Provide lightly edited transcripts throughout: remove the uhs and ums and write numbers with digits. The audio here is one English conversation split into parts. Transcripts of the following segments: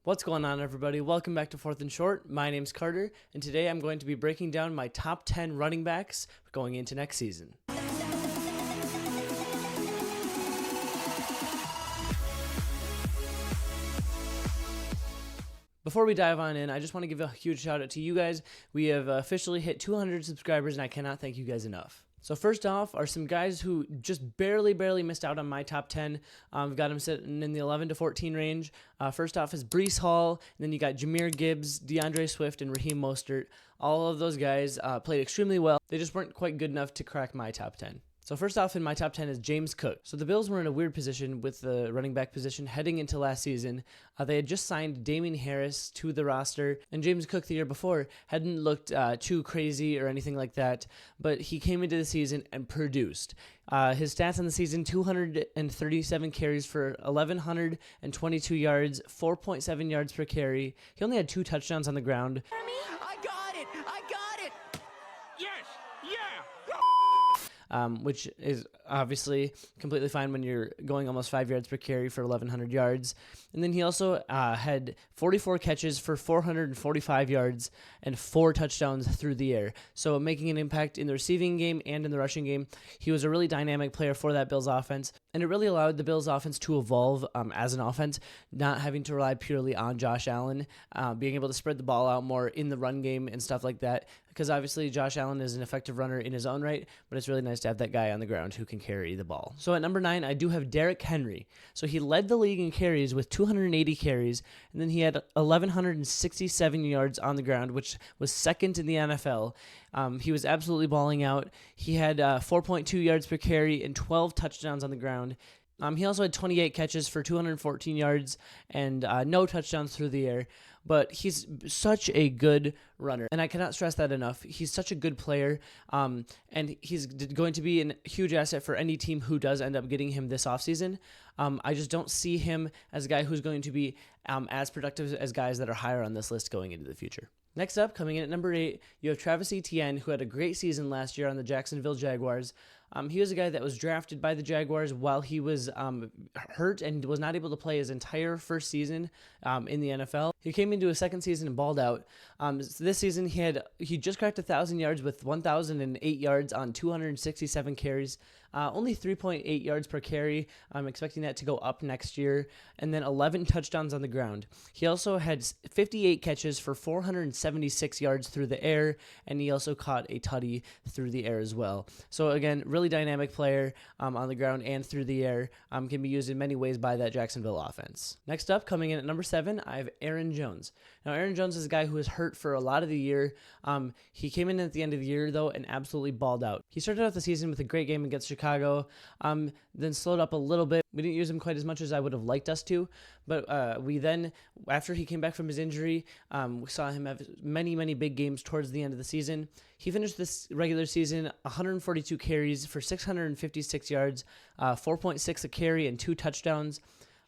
What's going on, everybody? Welcome back to Fourth and Short. My name's Carter, and today I'm going to be breaking down my top 10 running backs going into next season. Before we dive on in, I just want to give a huge shout out to you guys. We have officially hit 200 subscribers, and I cannot thank you guys enough. So first off are some guys who just barely missed out on my top 10. We've got them sitting in the 11 to 14 range. First off is Breece Hall, and then you got Jahmyr Gibbs, DeAndre Swift, and Raheem Mostert. All of those guys played extremely well. They just weren't quite good enough to crack my top 10. So first off in my top 10 is James Cook. So the Bills were in a weird position with the running back position heading into last season. They had just signed Damien Harris to the roster, and James Cook the year before hadn't looked too crazy or anything like that, but he came into the season and produced. His stats in the season, 237 carries for 1,122 yards, 4.7 yards per carry. He only had 2 touchdowns on the ground. I got it! Yes! Yeah! Which is obviously completely fine when you're going almost 5 yards per carry for 1,100 yards. And then he also had 44 catches for 445 yards and 4 touchdowns through the air. So making an impact in the receiving game and in the rushing game. He was a really dynamic player for that Bills offense, and it really allowed the Bills offense to evolve as an offense, not having to rely purely on Josh Allen, being able to spread the ball out more in the run game and stuff like that. Because obviously Josh Allen is an effective runner in his own right, but it's really nice to have that guy on the ground who can carry the ball. So at number 9, I do have Derrick Henry. So he led the league in carries with 280 carries, and then he had 1,167 yards on the ground, which was second in the NFL. He was absolutely balling out. He had 4.2 yards per carry and 12 touchdowns on the ground. He also had 28 catches for 214 yards and no touchdowns through the air. But he's such a good runner, and I cannot stress that enough. He's such a good player, and he's going to be a huge asset for any team who does end up getting him this offseason. I just don't see him as a guy who's going to be as productive as guys that are higher on this list going into the future. Next up, coming in at number 8, you have Travis Etienne, who had a great season last year on the Jacksonville Jaguars. He was a guy that was drafted by the Jaguars while he was hurt and was not able to play his entire first season in the NFL. He came into his second season and balled out. So this season, he just cracked 1,000 yards with 1,008 yards on 267 carries. Only 3.8 yards per carry. I'm expecting that to go up next year. And then 11 touchdowns on the ground. He also had 58 catches for 476 yards through the air, and he also caught a tutty through the air as well. So again, really dynamic player on the ground and through the air. Can be used in many ways by that Jacksonville offense. Next up, coming in at number 7, I have Aaron Jones. Now, Aaron Jones is a guy who was hurt for a lot of the year. He came in at the end of the year, though, and absolutely balled out. He started out the season with a great game against Chicago, then slowed up a little bit. We didn't use him quite as much as I would have liked us to, but we then, after he came back from his injury, we saw him have many big games towards the end of the season. He finished this regular season 142 carries for 656 yards, 4.6 a carry, and 2 touchdowns.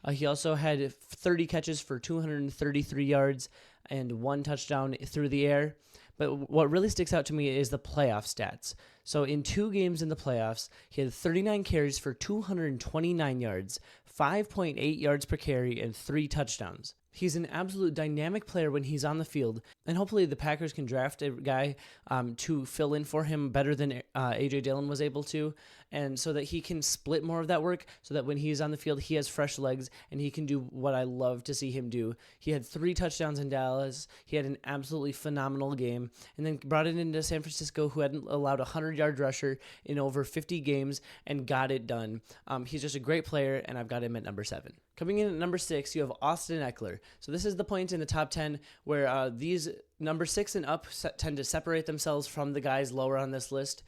He also had 30 catches for 233 yards and 1 touchdown through the air. But what really sticks out to me is the playoff stats. So in 2 games in the playoffs, he had 39 carries for 229 yards, 5.8 yards per carry, and 3 touchdowns. He's an absolute dynamic player when he's on the field, and hopefully the Packers can draft a guy to fill in for him better than A.J. Dillon was able to, and so that he can split more of that work, so that when he's on the field, he has fresh legs, and he can do what I love to see him do. He had 3 touchdowns in Dallas. He had an absolutely phenomenal game, and then brought it into San Francisco, who hadn't allowed a 100-yard rusher in over 50 games, and got it done. He's just a great player, and I've got him at number 7. Coming in at number 6, you have Austin Eckler. So this is the point in the top 10 where these number 6 and up tend to separate themselves from the guys lower on this list.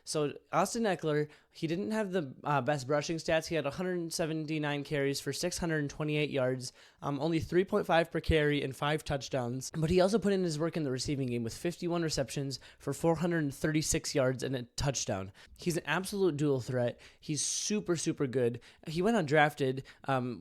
So Austin Eckler, he didn't have the best rushing stats. He had 179 carries for 628 yards, only 3.5 per carry and 5 touchdowns. But he also put in his work in the receiving game with 51 receptions for 436 yards and a touchdown. He's an absolute dual threat. He's super good. He went undrafted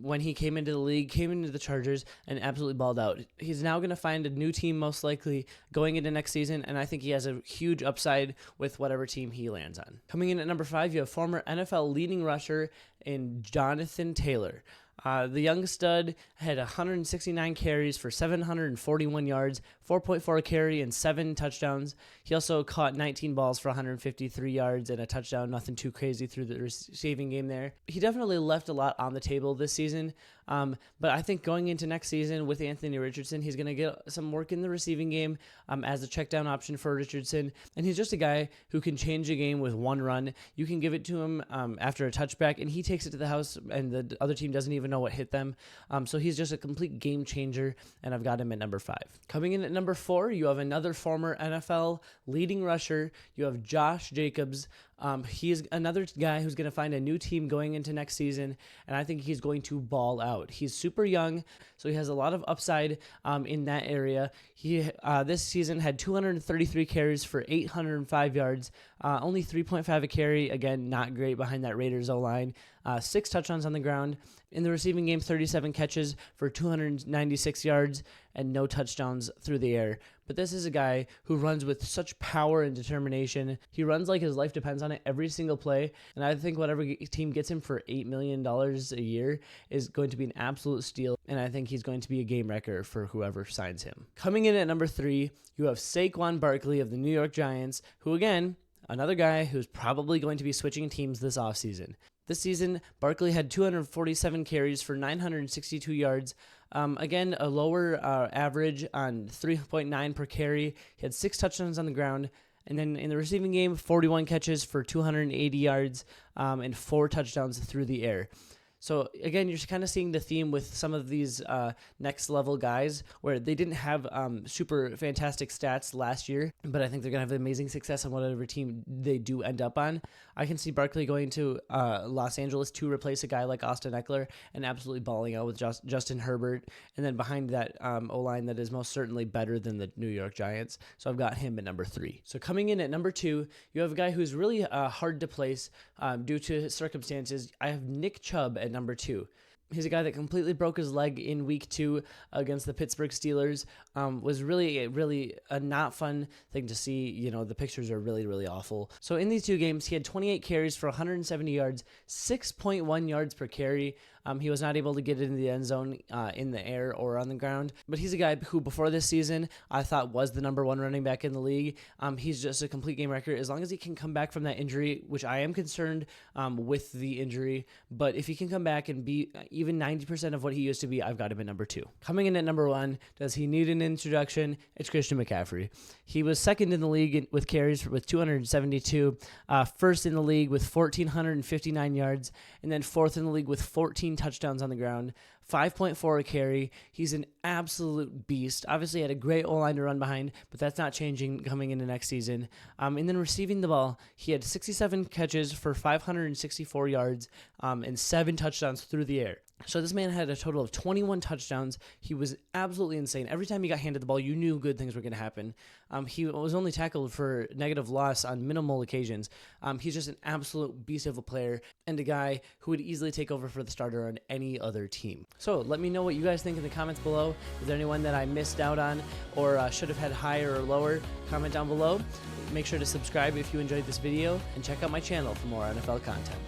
when he came into the league, came into the Chargers, and absolutely balled out. He's now going to find a new team most likely going into next season, and I think he has a huge upside with whatever team he lands on. Coming in at number 5, you have former NFL leading rusher in Jonathan Taylor. The young stud had 169 carries for 741 yards, 4.4 a carry, and 7 touchdowns. He also caught 19 balls for 153 yards and a touchdown. Nothing too crazy through the receiving game there. He definitely left a lot on the table this season. But I think going into next season with Anthony Richardson, he's going to get some work in the receiving game as a check down option for Richardson. And he's just a guy who can change a game with one run. You can give it to him after a touchback, and he takes it to the house, and the other team doesn't even know what hit them. So he's just a complete game changer, and I've got him at number 5. Coming in at number 4, you have another former NFL leading rusher. You have Josh Jacobs. He's another guy who's going to find a new team going into next season, and I think he's going to ball out. He's super young, so he has a lot of upside in that area. He this season had 233 carries for 805 yards, only 3.5 a carry. Again, not great behind that Raiders O-line. 6 touchdowns on the ground. In the receiving game, 37 catches for 296 yards and no touchdowns through the air. But this is a guy who runs with such power and determination. He runs like his life depends on it every single play. And I think whatever team gets him for $8 million a year is going to be an absolute steal. And I think he's going to be a game wrecker for whoever signs him. Coming in at number 3, you have Saquon Barkley of the New York Giants, who again, another guy who's probably going to be switching teams this offseason. This season, Barkley had 247 carries for 962 yards. Again, a lower average on 3.9 per carry. He had 6 touchdowns on the ground. And then in the receiving game, 41 catches for 280 yards and 4 touchdowns through the air. So again, you're kind of seeing the theme with some of these next level guys where they didn't have super fantastic stats last year, but I think they're going to have amazing success on whatever team they do end up on. I can see Barkley going to Los Angeles to replace a guy like Austin Eckler and absolutely balling out with Justin Herbert. And then behind that O-line that is most certainly better than the New York Giants. So I've got him at number 3. So coming in at number 2, you have a guy who's really hard to place due to circumstances. I have Nick Chubb at number 2. He's a guy that completely broke his leg in week 2 against the Pittsburgh Steelers. Was really a not fun thing to see. You know, the pictures are really awful. So in these 2 games, he had 28 carries for 170 yards, 6.1 yards per carry. He was not able to get it in the end zone in the air or on the ground. But he's a guy who before this season I thought was the number 1 running back in the league. He's just a complete game wrecker as long as he can come back from that injury, which I am concerned with the injury. But if he can come back and be even 90% of what he used to be, I've got him at number 2. Coming in at number 1, does he need an introduction? It's Christian McCaffrey. He was second in the league with carries with 272, first in the league with 1,459 yards, and then 4th in the league with 14 touchdowns on the ground, 5.4 a carry. He's an absolute beast. Obviously had a great O-line to run behind, but that's not changing coming into next season. And then receiving the ball, he had 67 catches for 564 yards and 7 touchdowns through the air. So this man had a total of 21 touchdowns. He was absolutely insane. Every time he got handed the ball, you knew good things were going to happen. He was only tackled for negative loss on minimal occasions. He's just an absolute beast of a player and a guy who would easily take over for the starter on any other team. So let me know what you guys think in the comments below. Is there anyone that I missed out on or should have had higher or lower? Comment down below. Make sure to subscribe if you enjoyed this video and check out my channel for more NFL content.